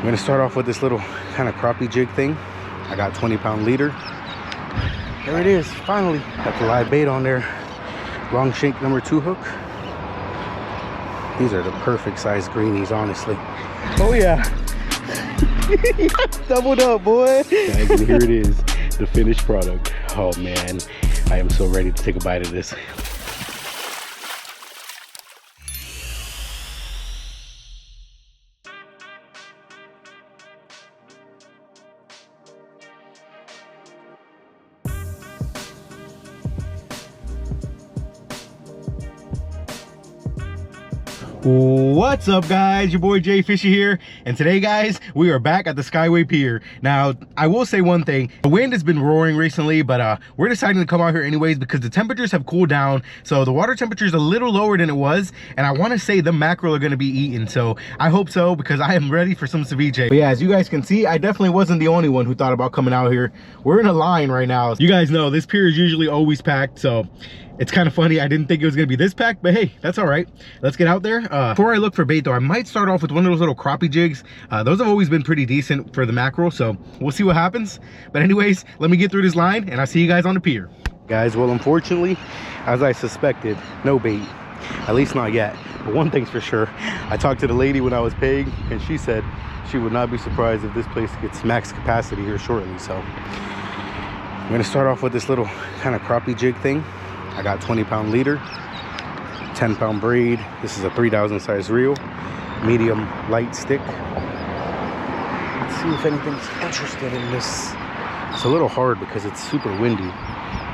I'm gonna start off with this little kind of crappie jig thing. I got 20-pound leader. There it is, finally. Got the live bait on there. Long shank number 2 hook. These are the perfect size greenies, honestly. Oh yeah. Doubled up, boy. Guys, and here it is, the finished product. Oh man, I am so ready to take a bite of this. What's up, guys? Your boy Jfishy here, and today, guys, we are back at the Skyway Pier. Now, I will say one thing: the wind has been roaring recently, but we're deciding to come out here anyways because the temperatures have cooled down. So the water temperature is a little lower than it was, and I want to say the mackerel are going to be eaten. So I hope so, because I am ready for some ceviche. But yeah, as you guys can see, I definitely wasn't the only one who thought about coming out here. We're in a line right now. You guys know this pier is usually always packed, so it's kind of funny. I didn't think it was gonna be this packed, but hey, that's all right. Let's get out there. Before I look for bait though, I might start off with one of those little crappie jigs. Those have always been pretty decent for the mackerel, so we'll see what happens. But anyways, let me get through this line and I'll see you guys on the pier. Guys, well, unfortunately, as I suspected, no bait, at least not yet. But one thing's for sure, I talked to the lady when I was paying, and she said she would not be surprised if this place gets max capacity here shortly. So I'm gonna start off with this little kind of crappie jig thing. I got 20-pound leader, 10-pound braid. This is a 3,000 size reel, medium light stick. Let's see if anything's interested in this. It's a little hard because it's super windy,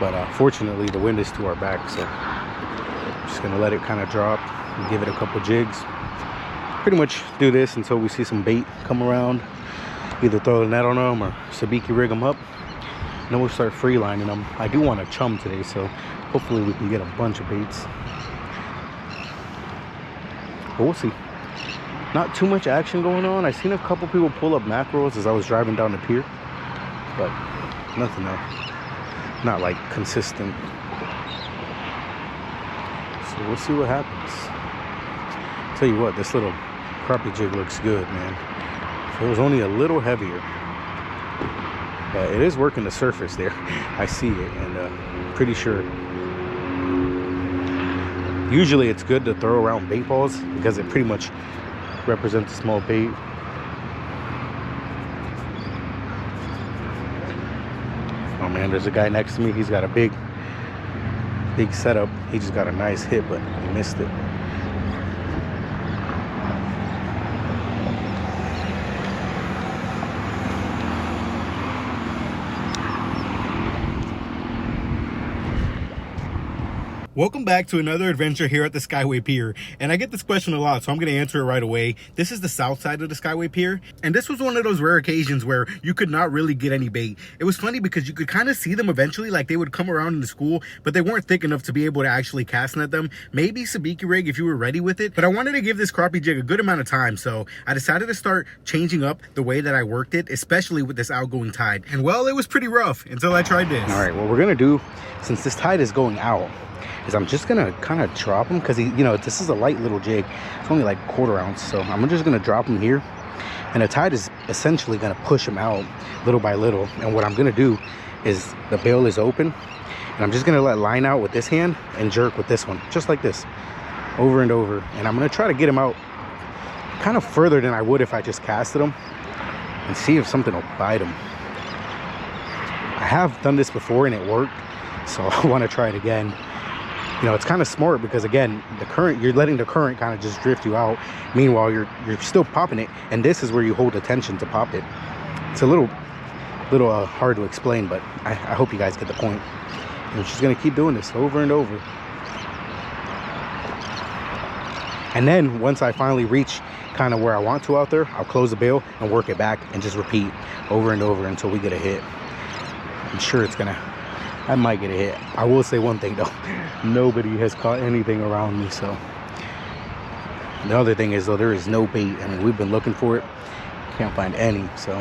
but fortunately the wind is to our back, so I'm just gonna let it kind of drop and give it a couple jigs. Pretty much do this until we see some bait come around. Either throw a net on them or ceviche rig them up. And then we'll start free lining them. I do want a chum today, so hopefully we can get a bunch of baits. But we'll see. Not too much action going on. I seen a couple people pull up mackerels as I was driving down the pier, but nothing though. Not like consistent. So we'll see what happens. Tell you what, this little crappie jig looks good, man. If it was only a little heavier. But it is working the surface there. I see it, and pretty sure. Usually it's good to throw around bait balls because it pretty much represents a small bait. Oh man, there's a guy next to me. He's got a big setup. He just got a nice hit, but he missed it. Welcome back to another adventure here at the Skyway Pier, and I get this question a lot, so I'm going to answer it right away. This is the south side of the Skyway Pier, and this was one of those rare occasions where you could not really get any bait. It was funny because you could kind of see them eventually, like they would come around in the school, but they weren't thick enough to be able to actually cast net them. Maybe ceviche rig if you were ready with it, but I wanted to give this crappie jig a good amount of time, so I decided to start changing up the way that I worked it, especially with this outgoing tide. And well, it was pretty rough until I tried this. All right, what we're going to do, since this tide is going out, is I'm just gonna kind of drop him because this is a light little jig. It's only like 1/4 ounce, so I'm just gonna drop him here, and the tide is essentially gonna push him out little by little. And what I'm gonna do is the bail is open, and I'm just gonna let line out with this hand and jerk with this one, just like this, over and over. And I'm gonna try to get him out kind of further than I would if I just casted him, and see if something will bite him. I have done this before and it worked, so I want to try it again. It's kind of smart because, again, the current, you're letting the current kind of just drift you out. Meanwhile, you're still popping it, and this is where you hold attention to pop it. It's a little hard to explain, but I hope you guys get the point. I'm just gonna keep doing this over and over. And then once I finally reach kind of where I want to out there, I'll close the bail and work it back and just repeat over and over until we get a hit. I'm sure I might get a hit. I will say one thing though, nobody has caught anything around me. So the other thing is though, there is no bait. I mean, we've been looking for it, can't find any. So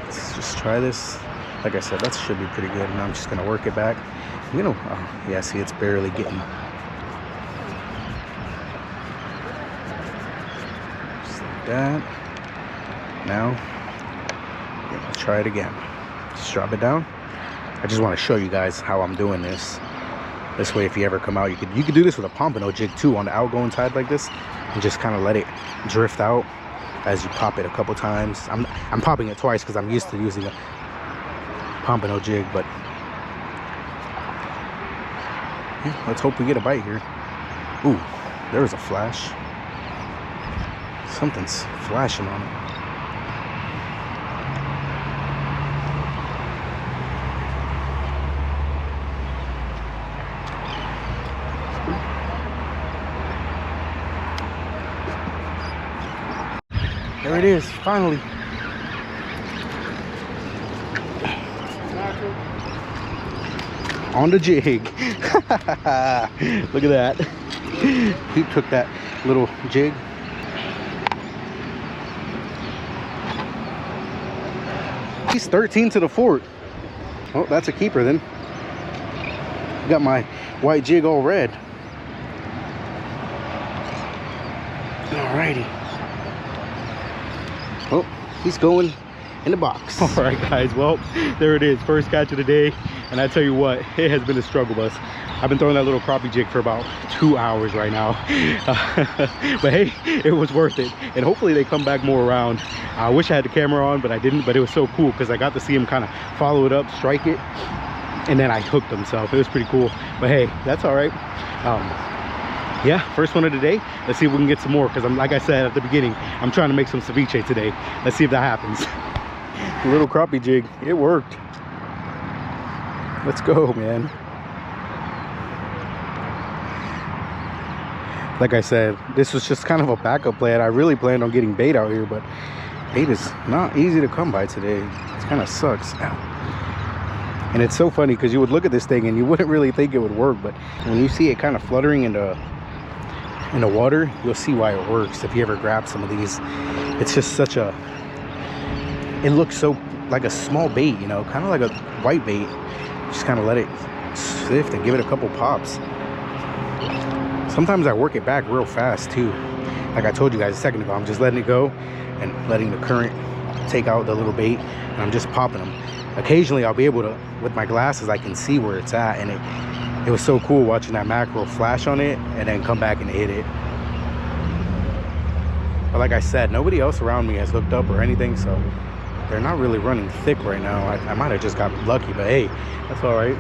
let's just try this. Like I said, that should be pretty good. And I'm just gonna work it back. Yeah, see, it's barely getting. Just like that. Now, I'll try it again. Just drop it down. I just want to show you guys how I'm doing this. This way, if you ever come out, you could do this with a pompano jig too on the outgoing side like this, and just kind of let it drift out as you pop it a couple times. I'm popping it twice because I'm used to using a pompano jig, but yeah, let's hope we get a bite here. Ooh, there was a flash. Something's flashing on it. There it is, finally. On the jig. Look at that. He took that little jig. He's 13 to the fort. Oh, that's a keeper then. Got my white jig all red. Alrighty. Oh, he's going in the box. All right, guys. Well, there it is. First catch of the day. And I tell you what, it has been a struggle bus. I've been throwing that little crappie jig for about 2 hours right now. But hey, it was worth it. And hopefully they come back more around. I wish I had the camera on, but I didn't. But it was so cool because I got to see him kind of follow it up, strike it. And then I hooked him. So it was pretty cool. But hey, that's all right. Yeah, first one of the day. Let's see if we can get some more, because like I said at the beginning, I'm trying to make some ceviche today. Let's see if that happens. Little crappie jig, it worked. Let's go, man. Like I said, this was just kind of a backup plan. I really planned on getting bait out here, but bait is not easy to come by today. It kind of sucks. And it's so funny because you would look at this thing and you wouldn't really think it would work, but when you see it kind of fluttering in the water, you'll see why it works. If you ever grab some of these, it's just such a, it looks so like a small bait, you know, kind of like a white bait. Just kind of let it sift and give it a couple pops. Sometimes I work it back real fast too. Like I told you guys a second ago, I'm just letting it go and letting the current take out the little bait, and I'm just popping them. Occasionally I'll be able to, with my glasses, I can see where it's at, and it was so cool watching that mackerel flash on it and then come back and hit it. But like I said, nobody else around me has hooked up or anything, so they're not really running thick right now. I might have just got lucky, but hey, that's all right.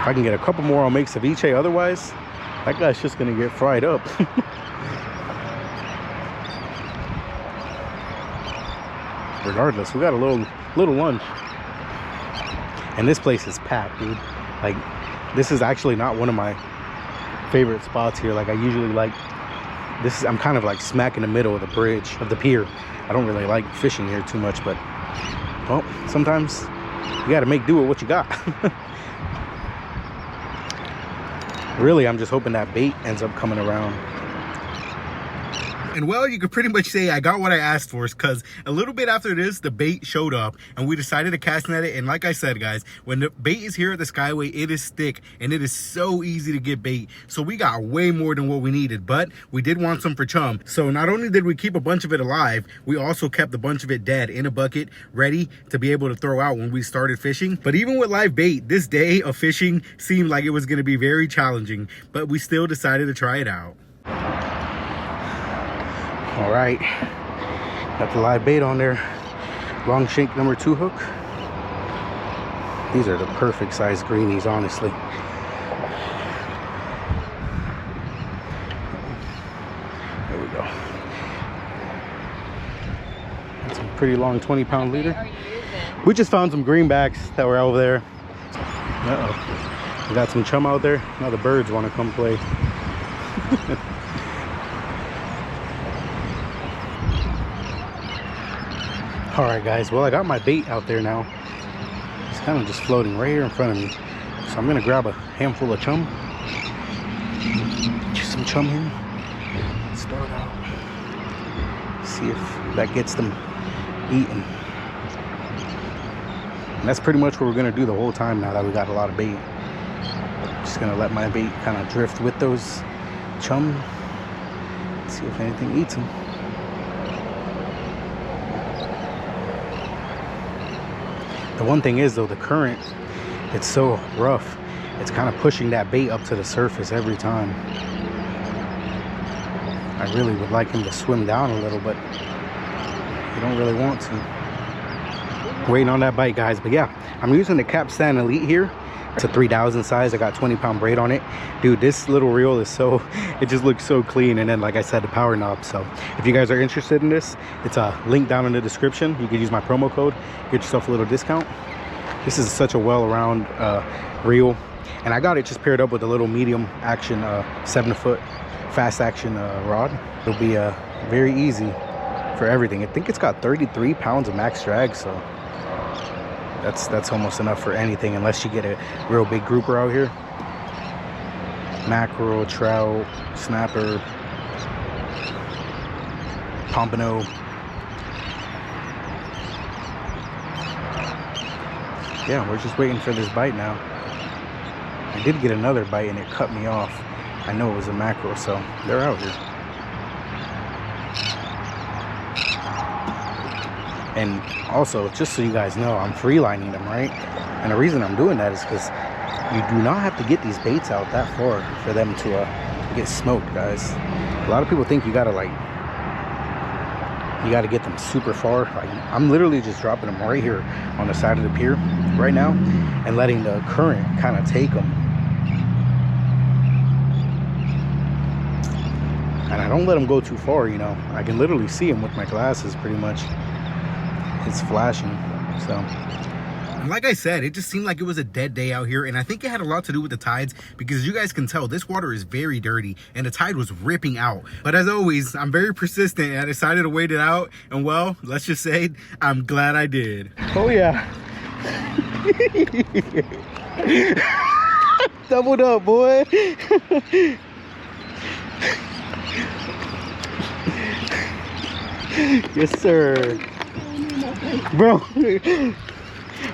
If I can get a couple more, I'll make ceviche. Otherwise, that guy's just gonna get fried up. Regardless, we got a little lunch, and this place is packed, dude. Like, this is actually not one of my favorite spots here. Like, I usually like this. I'm kind of like smack in the middle of the bridge of the pier. I don't really like fishing here too much, but well, sometimes you got to make do with what you got. Really, I'm just hoping that bait ends up coming around. And well, you could pretty much say I got what I asked for, because a little bit after this, the bait showed up and we decided to cast net it. And like I said, guys, when the bait is here at the Skyway, it is thick and it is so easy to get bait. So we got way more than what we needed, but we did want some for chum. So not only did we keep a bunch of it alive, we also kept a bunch of it dead in a bucket, ready to be able to throw out when we started fishing. But even with live bait, this day of fishing seemed like it was going to be very challenging, but we still decided to try it out. All right, got the live bait on there. Long shank number 2 hook. These are the perfect size greenies, honestly. There we go. That's a pretty long 20-pound leader. We just found some greenbacks that were over there. Uh-oh. We got some chum out there. Now the birds want to come play. All right, guys, well, I got my bait out there now. It's kind of just floating right here in front of me. So I'm gonna grab a handful of chum. Just some chum here. Start out. See if that gets them eating. And that's pretty much what we're gonna do the whole time now that we got a lot of bait. Just gonna let my bait kind of drift with those chum. See if anything eats them. The one thing is though, the current, it's so rough. It's kind of pushing that bait up to the surface every time. I really would like him to swim down a little, but you don't really want to. Waiting on that bite, guys. But yeah, I'm using the Capstan Elite here. It's a 3000 size. I got 20-pound braid on it. Dude, this little reel is so, it just looks so clean. And then, like I said, the power knob. So if you guys are interested in this, it's a link down in the description. You can use my promo code, get yourself a little discount. This is such a well-round reel. And I got it just paired up with a little medium action 7-foot fast action rod. It'll be very easy for everything. I think it's got 33 pounds of max drag, so that's almost enough for anything, unless you get a real big grouper out here. Mackerel, trout, snapper, pompano. Yeah, we're just waiting for this bite now. I did get another bite and it cut me off. I know it was a mackerel, so they're out here. And also, just so you guys know, I'm freelining them, right? And the reason I'm doing that is because you do not have to get these baits out that far for them to get smoked, guys. A lot of people think you gotta get them super far. I'm literally just dropping them right here on the side of the pier right now and letting the current kind of take them. And I don't let them go too far, you know. I can literally see them with my glasses pretty much. It's flashing, so. And like I said, it just seemed like it was a dead day out here, and I think it had a lot to do with the tides, because as you guys can tell, this water is very dirty and the tide was ripping out. But as always, I'm very persistent and I decided to wait it out, and well, let's just say I'm glad I did. Oh yeah. Doubled up, boy. Yes sir. Bro,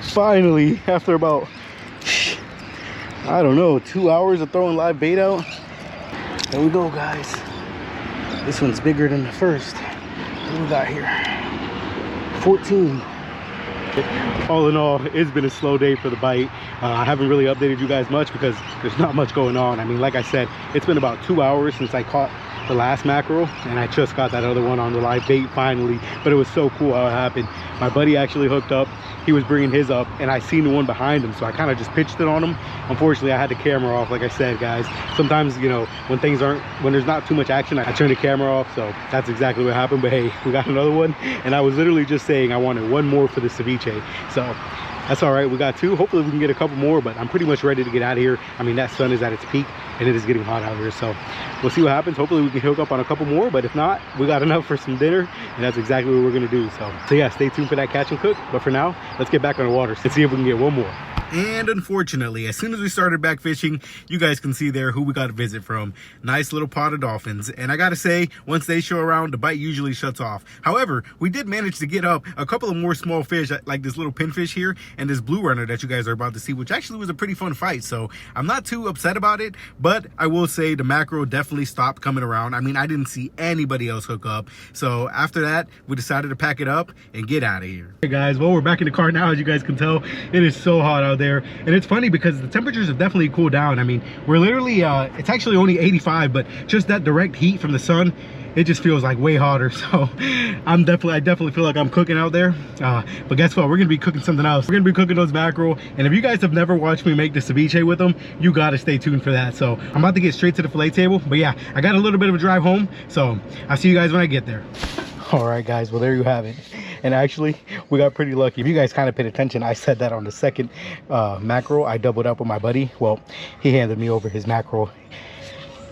finally, after about, I don't know, 2 hours of throwing live bait out, there we go, guys. This one's bigger than the first. What do we got here? 14. All in all, it's been a slow day for the bite. I haven't really updated you guys much because there's not much going on. I mean, like I said, it's been about 2 hours since I caught the last mackerel, and I just got that other one on the live bait finally. But it was so cool how it happened. My buddy actually hooked up, he was bringing his up, and I seen the one behind him, so I kind of just pitched it on him. Unfortunately, I had the camera off. Like I said, guys, sometimes, you know, when there's not too much action, I turn the camera off. So that's exactly what happened. But hey, we got another one, and I was literally just saying I wanted one more for the ceviche, so that's all right. We got two. Hopefully we can get a couple more, but I'm pretty much ready to get out of here. I mean, that sun is at its peak and it is getting hot out here, so we'll see what happens. Hopefully we can hook up on a couple more, but if not, we got enough for some dinner, and that's exactly what we're gonna do. So yeah, stay tuned for that catch and cook. But for now, let's get back on the water and see if we can get one more. And unfortunately, as soon as we started back fishing, you guys can see there who we got a visit from. Nice little pod of dolphins. And I gotta say, once they show around, the bite usually shuts off. However, we did manage to get up a couple of more small fish, like this little pinfish here and this blue runner that you guys are about to see, which actually was a pretty fun fight. So I'm not too upset about it, but I will say the mackerel definitely stopped coming around. I mean, I didn't see anybody else hook up. So after that, we decided to pack it up and get out of here. Hey guys, well, we're back in the car now. As you guys can tell, it is so hot out there, and it's funny because the temperatures have definitely cooled down. I mean, we're literally it's actually only 85, but just that direct heat from the sun, it just feels like way hotter. So I definitely feel like I'm cooking out there. But guess what, we're gonna be cooking something else. We're gonna be cooking those mackerel, and if you guys have never watched me make the ceviche with them, you gotta stay tuned for that. So I'm about to get straight to the fillet table, but yeah, I got a little bit of a drive home, so I'll see you guys when I get there. All right guys, well, there you have it. And actually, we got pretty lucky. If you guys kind of paid attention, I said that on the second mackerel, I doubled up with my buddy. Well, he handed me over his mackerel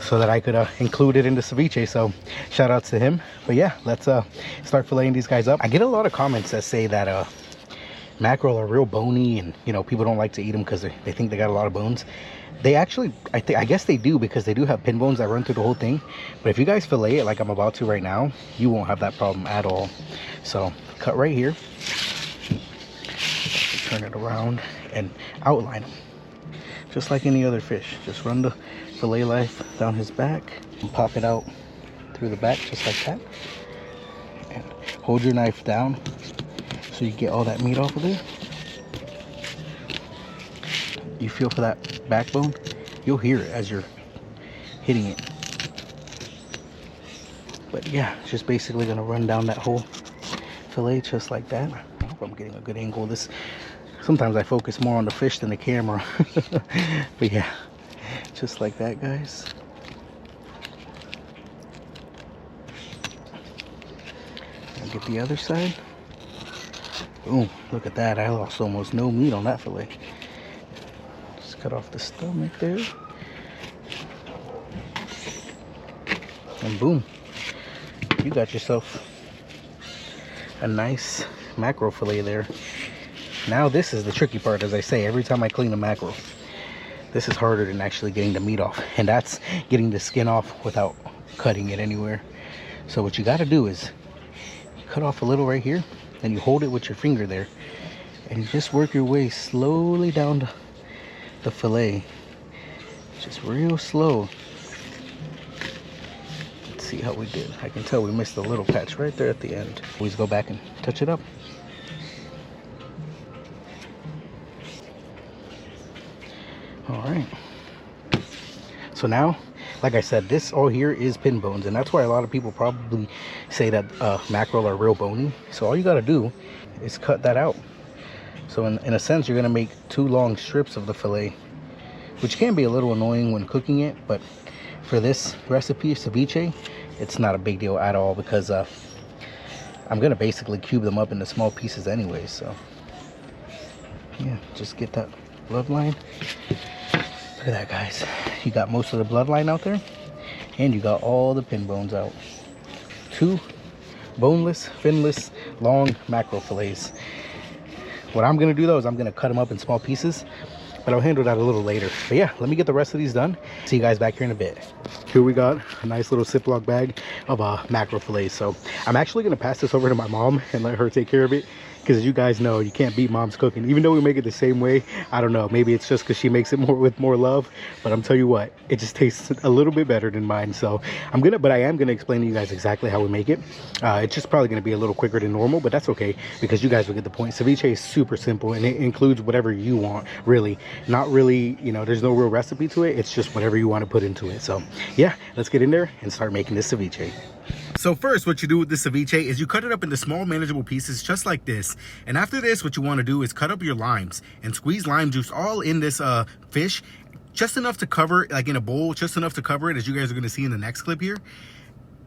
so that I could include it in the ceviche. So shout outs to him. But yeah, let's start filleting these guys up. I get a lot of comments that say that mackerel are real bony, and you know, people don't like to eat them because they think they got a lot of bones. They actually, I guess they do, because they do have pin bones that run through the whole thing. But if you guys fillet it like I'm about to right now, you won't have that problem at all. So cut right here, turn it around and outline them just like any other fish. Just run the fillet knife down his back and pop it out through the back just like that, and hold your knife down so you get all that meat off of there. you feel for that backbone, you'll hear it as you're hitting it. But yeah, just basically gonna run down that whole fillet just like that. I hope I'm getting a good angle. This, sometimes I focus more on the fish than the camera. But yeah, just like that, guys. I'll get the other side. Boom, look at that. I lost almost no meat on that fillet. Just cut off the stomach there. And boom, you got yourself a nice mackerel fillet there. Now this is the tricky part, as I say, every time I clean a mackerel. This is harder than actually getting the meat off, and that's getting the skin off without cutting it anywhere. So what you got to do is you cut off a little right here, and you hold it with your finger there, and you just work your way slowly down the fillet, just real slow. Let's see how we did. I can tell we missed a little patch right there at the end. Always go back and touch it up. All right, so now, like I said, this all here is pin bones, and that's why a lot of people probably say that mackerel are real bony. So all you got to do is cut that out. So in a sense, you're going to make 2 long strips of the fillet, which can be a little annoying when cooking it, but for this recipe, ceviche, it's not a big deal at all, because I'm going to basically cube them up into small pieces anyway. So yeah, just get that bloodline. Look at that, guys. You got most of the bloodline out there, and you got all the pin bones out. 2 boneless, finless, long mackerel fillets. What I'm gonna do though is I'm gonna cut them up in small pieces, but I'll handle that a little later. But yeah, let me get the rest of these done. See you guys back here in a bit. Here we got a nice little Ziploc bag of mackerel fillets. So I'm actually gonna pass this over to my mom and let her take care of it, because as you guys know, you can't beat mom's cooking. Even though we make it the same way, I don't know, maybe it's just because she makes it with more love, but I'm telling you what, it just tastes a little bit better than mine. So but I am gonna explain to you guys exactly how we make it. It's just probably gonna be a little quicker than normal, but that's okay, because you guys will get the point. Ceviche is super simple, and it includes whatever you want, really. Not really, you know, there's no real recipe to it. It's just whatever you want to put into it. So yeah, let's get in there and start making this ceviche. So first, what you do with the ceviche is you cut it up into small manageable pieces just like this. And after this, what you want to do is cut up your limes and squeeze lime juice all in this fish, just enough to cover, like in a bowl, just enough to cover it, as you guys are going to see in the next clip here.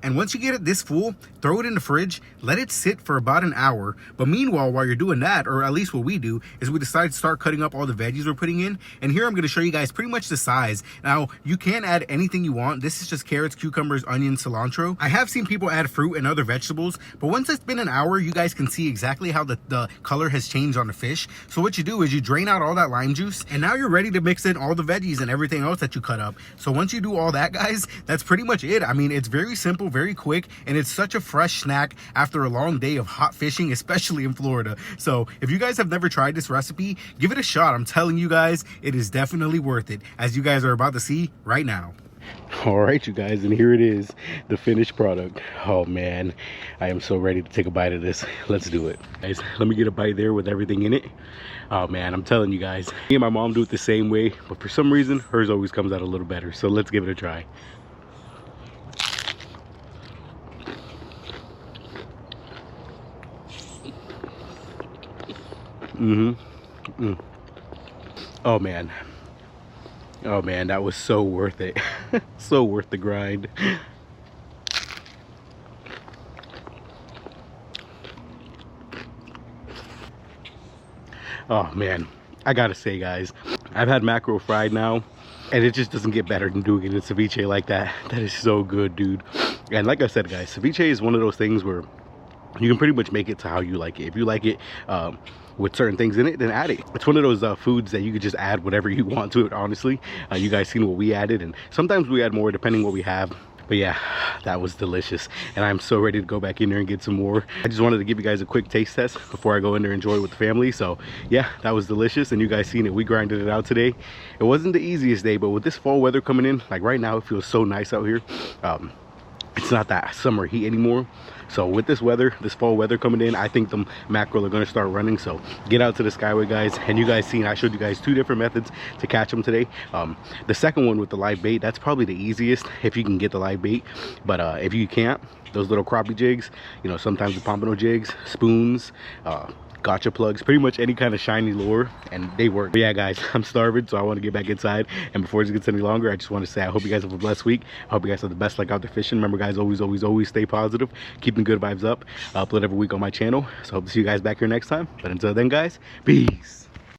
And once you get it this full, throw it in the fridge, let it sit for about an hour. But meanwhile, while you're doing that, or at least what we do, is we decide to start cutting up all the veggies we're putting in. And here I'm going to show you guys pretty much the size. Now, you can add anything you want. This is just carrots, cucumbers, onions, cilantro. I have seen people add fruit and other vegetables, but once it's been an hour, you guys can see exactly how the color has changed on the fish. So what you do is you drain out all that lime juice, and now you're ready to mix in all the veggies and everything else that you cut up. So once you do all that, guys, that's pretty much it. I mean, it's very simple, very quick, and it's such a fresh snack after a long day of hot fishing, especially in Florida. So if you guys have never tried this recipe, give it a shot. I'm telling you guys, it is definitely worth it, as you guys are about to see right now. All right, you guys, and here it is, the finished product. Oh man, I am so ready to take a bite of this. Let's do it, guys. Let me get a bite there with everything in it. Oh man, I'm telling you guys, me and my mom do it the same way, but for some reason hers always comes out a little better. So let's give it a try. Oh man, that was so worth it. So worth the grind. Oh man, I gotta say, guys, I've had mackerel fried now, and it just doesn't get better than doing it in ceviche like that. That is so good, dude. And like I said, guys, ceviche is one of those things where you can pretty much make it to how you like it. If you like it with certain things in it, then add it. It's one of those foods that you could just add whatever you want to it, honestly. You guys seen what we added, and sometimes we add more depending what we have. But yeah, that was delicious, and I'm so ready to go back in there and get some more. I just wanted to give you guys a quick taste test before I go in there and enjoy it with the family. So yeah, that was delicious, and you guys seen it. We grinded it out today. It wasn't the easiest day, but with this fall weather coming in, like right now, it feels so nice out here. it's not that summer heat anymore. So with this weather, this fall weather coming in, I think the mackerel are going to start running. So get out to the Skyway, guys. And you guys seen, I showed you guys 2 different methods to catch them today. The second one with the live bait, that's probably the easiest if you can get the live bait. But if you can't, those little crappie jigs, you know, sometimes the pompano jigs, spoons, gotcha plugs, pretty much any kind of shiny lure, and they work. But yeah, guys, I'm starving, so I want to get back inside. And before it gets any longer, I just want to say I hope you guys have a blessed week. I hope you guys have the best luck out there fishing. Remember, guys, always stay positive, keeping good vibes up. I upload every week on my channel, so I hope to see you guys back here next time. But until then, guys, peace.